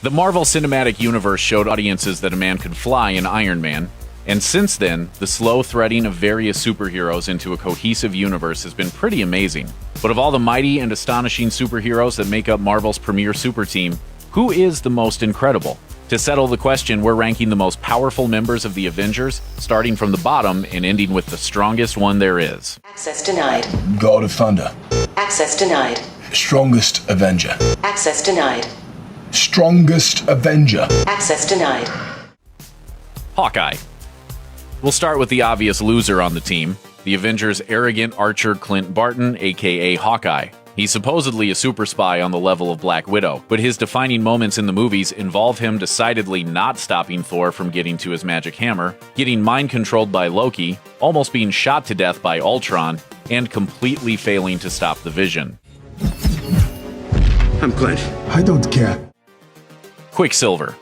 The Marvel Cinematic Universe showed audiences that a man could fly in Iron Man, and since then, the slow threading of various superheroes into a cohesive universe has been pretty amazing. But of all the mighty and astonishing superheroes that make up Marvel's premier super team, who is the most incredible? To settle the question, we're ranking the most powerful members of the Avengers, starting from the bottom and ending with the strongest one there is. Access denied. God of Thunder. Access denied. Strongest Avenger. Access denied. Strongest Avenger. Access denied. Hawkeye. We'll start with the obvious loser on the team, the Avengers' arrogant archer Clint Barton, aka Hawkeye. He's supposedly a super spy on the level of Black Widow, but his defining moments in the movies involve him decidedly not stopping Thor from getting to his magic hammer, getting mind-controlled by Loki, almost being shot to death by Ultron, and completely failing to stop the Vision. I'm Clint. I don't care. Quicksilver.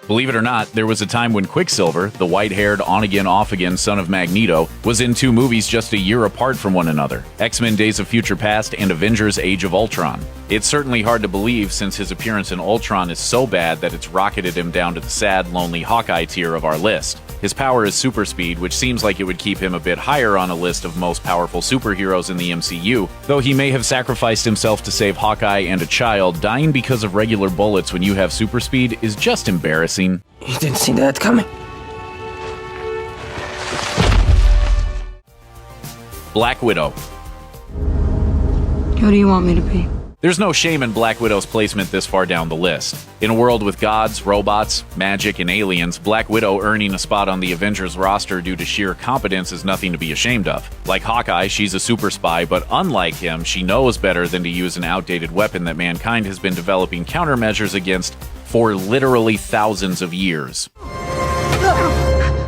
Believe it or not, there was a time when Quicksilver, the white-haired, on-again, off-again son of Magneto, was in two movies just a year apart from one another, X-Men Days of Future Past and Avengers Age of Ultron. It's certainly hard to believe since his appearance in Ultron is so bad that it's rocketed him down to the sad, lonely Hawkeye tier of our list. His power is super speed, which seems like it would keep him a bit higher on a list of most powerful superheroes in the MCU, though he may have sacrificed himself to save Hawkeye and a child. Dying because of regular bullets when you have super speed is just embarrassing. You didn't see that coming. Black Widow. Who do you want me to be? There's no shame in Black Widow's placement this far down the list. In a world with gods, robots, magic, and aliens, Black Widow earning a spot on the Avengers roster due to sheer competence is nothing to be ashamed of. Like Hawkeye, she's a super spy, but unlike him, she knows better than to use an outdated weapon that mankind has been developing countermeasures against for literally thousands of years.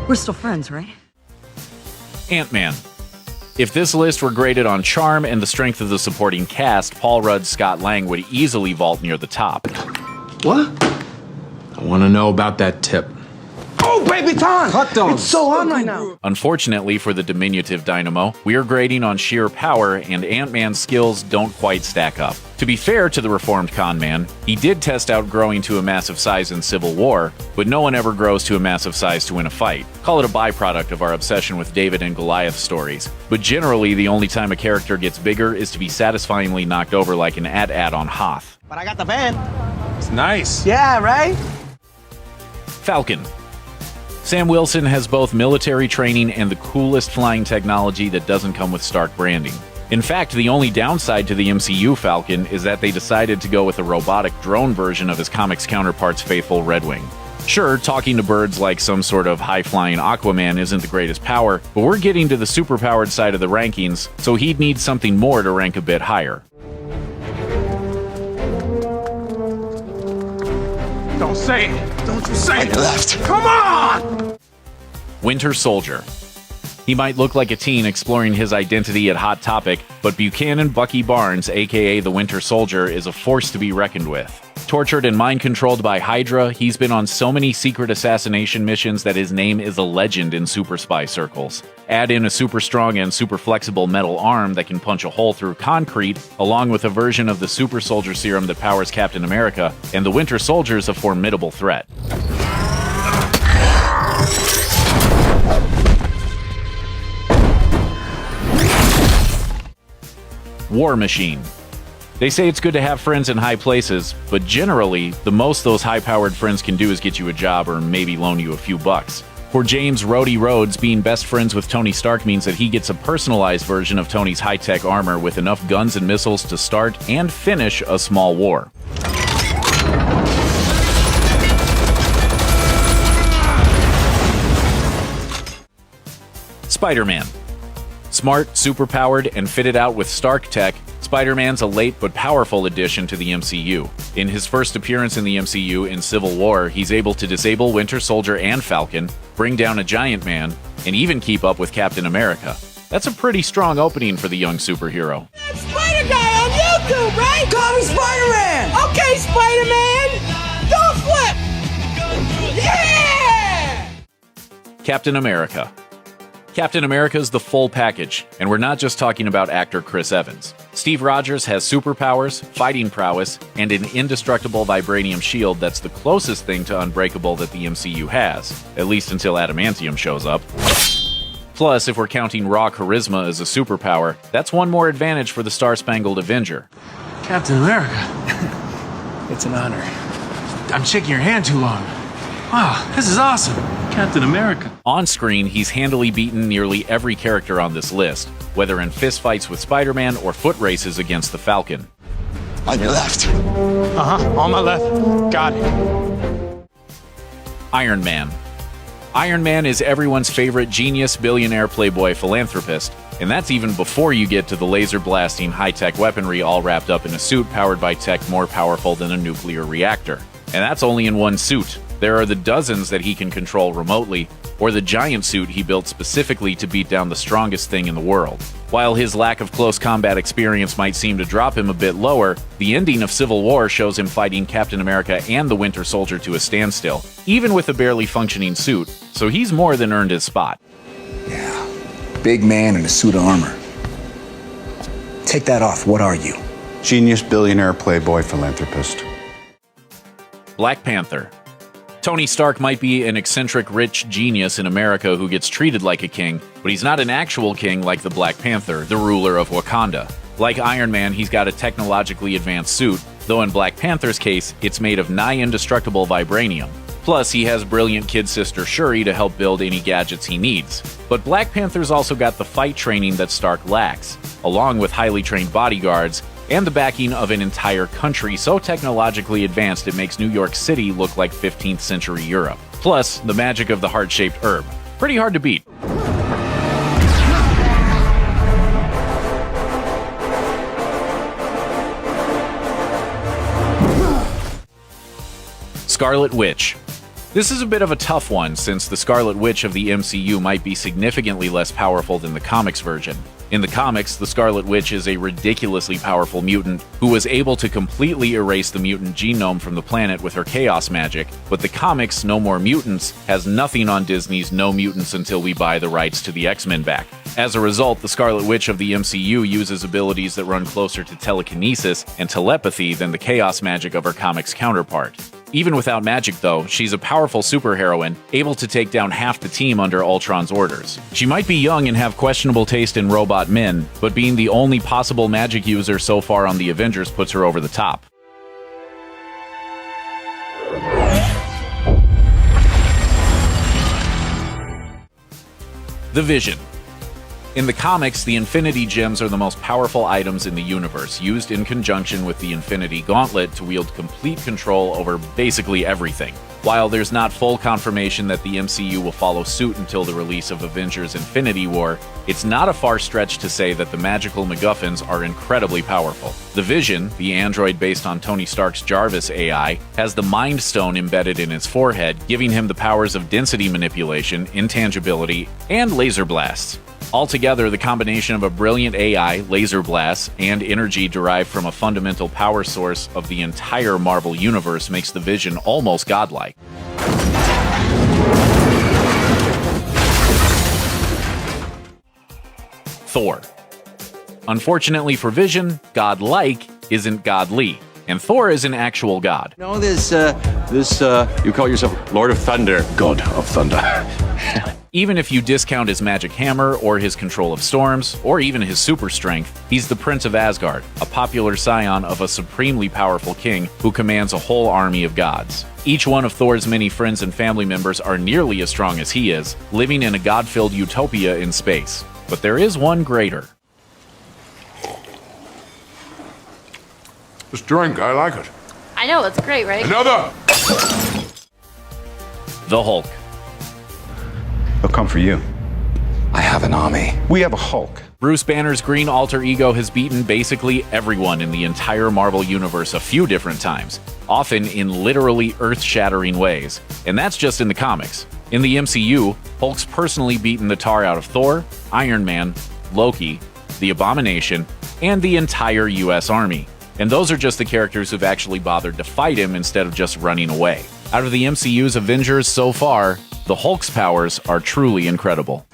We're still friends, right? Ant-Man. If this list were graded on charm and the strength of the supporting cast, Paul Rudd's Scott Lang would easily vault near the top. What? I want to know about that tip. Oh, baby time! Hot dogs. It's so on right now. Unfortunately for the diminutive Dynamo, we are grading on sheer power, and Ant-Man's skills don't quite stack up. To be fair to the reformed con man, he did test out growing to a massive size in Civil War, but no one ever grows to a massive size to win a fight. Call it a byproduct of our obsession with David and Goliath stories. But generally, the only time a character gets bigger is to be satisfyingly knocked over like an AT-AT on Hoth. But I got the van. It's nice. Yeah, right? Falcon. Sam Wilson has both military training and the coolest flying technology that doesn't come with Stark branding. In fact, the only downside to the MCU Falcon is that they decided to go with a robotic drone version of his comics counterpart's faithful Red Wing. Sure, talking to birds like some sort of high-flying Aquaman isn't the greatest power, but we're getting to the superpowered side of the rankings, so he'd need something more to rank a bit higher. Don't say it. Don't you say it. Left. Come on! Winter Soldier. He might look like a teen exploring his identity at Hot Topic, but Buchanan Bucky Barnes, aka the Winter Soldier, is a force to be reckoned with. Tortured and mind-controlled by Hydra, he's been on so many secret assassination missions that his name is a legend in super spy circles. Add in a super strong and super flexible metal arm that can punch a hole through concrete, along with a version of the super soldier serum that powers Captain America, and the Winter Soldier's a formidable threat. War Machine. They say it's good to have friends in high places, but generally, the most those high-powered friends can do is get you a job or maybe loan you a few bucks. For James Rhodey Rhodes, being best friends with Tony Stark means that he gets a personalized version of Tony's high-tech armor with enough guns and missiles to start and finish a small war. Spider-Man. Smart, superpowered, and fitted out with Stark tech, Spider-Man's a late but powerful addition to the MCU. In his first appearance in the MCU in Civil War, he's able to disable Winter Soldier and Falcon, bring down a Giant Man, and even keep up with Captain America. That's a pretty strong opening for the young superhero. That Spider Guy on YouTube, right? Call me Spider-Man! Okay, Spider-Man! Don't flip! Yeah! Captain America. Captain America's the full package, and we're not just talking about actor Chris Evans. Steve Rogers has superpowers, fighting prowess, and an indestructible vibranium shield that's the closest thing to unbreakable that the MCU has, at least until adamantium shows up. Plus, if we're counting raw charisma as a superpower, that's one more advantage for the Star-Spangled Avenger. Captain America. It's an honor. I'm shaking your hand too long. Wow, this is awesome. Captain America. On screen, he's handily beaten nearly every character on this list, whether in fistfights with Spider-Man or foot races against the Falcon. On your left. On my left. Got it. Iron Man. Iron Man is everyone's favorite genius, billionaire, playboy, philanthropist, and that's even before you get to the laser-blasting, high-tech weaponry all wrapped up in a suit powered by tech more powerful than a nuclear reactor. And that's only in one suit. There are the dozens that he can control remotely, or the giant suit he built specifically to beat down the strongest thing in the world. While his lack of close combat experience might seem to drop him a bit lower, the ending of Civil War shows him fighting Captain America and the Winter Soldier to a standstill, even with a barely functioning suit, so he's more than earned his spot. Yeah, big man in a suit of armor. Take that off, what are you? Genius, billionaire, playboy, philanthropist. Black Panther. Tony Stark might be an eccentric rich genius in America who gets treated like a king, but he's not an actual king like the Black Panther, the ruler of Wakanda. Like Iron Man, he's got a technologically advanced suit, though in Black Panther's case, it's made of nigh-indestructible vibranium. Plus, he has brilliant kid sister Shuri to help build any gadgets he needs. But Black Panther's also got the fight training that Stark lacks, along with highly trained bodyguards, and the backing of an entire country so technologically advanced it makes New York City look like 15th century Europe. Plus, the magic of the heart-shaped herb. Pretty hard to beat. Scarlet Witch. This is a bit of a tough one, since the Scarlet Witch of the MCU might be significantly less powerful than the comics version. In the comics, the Scarlet Witch is a ridiculously powerful mutant who was able to completely erase the mutant genome from the planet with her chaos magic, but the comics No More Mutants has nothing on Disney's No Mutants Until We Buy the Rights to the X-Men back. As a result, the Scarlet Witch of the MCU uses abilities that run closer to telekinesis and telepathy than the chaos magic of her comics counterpart. Even without magic, though, she's a powerful superheroine, able to take down half the team under Ultron's orders. She might be young and have questionable taste in robot men, but being the only possible magic user so far on the Avengers puts her over the top. The Vision. In the comics, the Infinity Gems are the most powerful items in the universe, used in conjunction with the Infinity Gauntlet to wield complete control over basically everything. While there's not full confirmation that the MCU will follow suit until the release of Avengers Infinity War, it's not a far stretch to say that the magical MacGuffins are incredibly powerful. The Vision, the android based on Tony Stark's Jarvis AI, has the Mind Stone embedded in his forehead, giving him the powers of density manipulation, intangibility, and laser blasts. Altogether, the combination of a brilliant AI, laser blasts, and energy derived from a fundamental power source of the entire Marvel Universe makes the Vision almost godlike. Thor. Unfortunately for Vision, godlike isn't godly, and Thor is an actual god. No, you call yourself Lord of Thunder. God of Thunder. Even if you discount his magic hammer, or his control of storms, or even his super strength, he's the Prince of Asgard, a popular scion of a supremely powerful king who commands a whole army of gods. Each one of Thor's many friends and family members are nearly as strong as he is, living in a god-filled utopia in space. But there is one greater. This drink, I like it. I know, it's great, right? Another! The Hulk. They'll come for you. I have an army. We have a Hulk. Bruce Banner's green alter ego has beaten basically everyone in the entire Marvel Universe a few different times, often in literally earth-shattering ways. And that's just in the comics. In the MCU, Hulk's personally beaten the tar out of Thor, Iron Man, Loki, the Abomination, and the entire US Army. And those are just the characters who've actually bothered to fight him instead of just running away. Out of the MCU's Avengers so far, the Hulk's powers are truly incredible.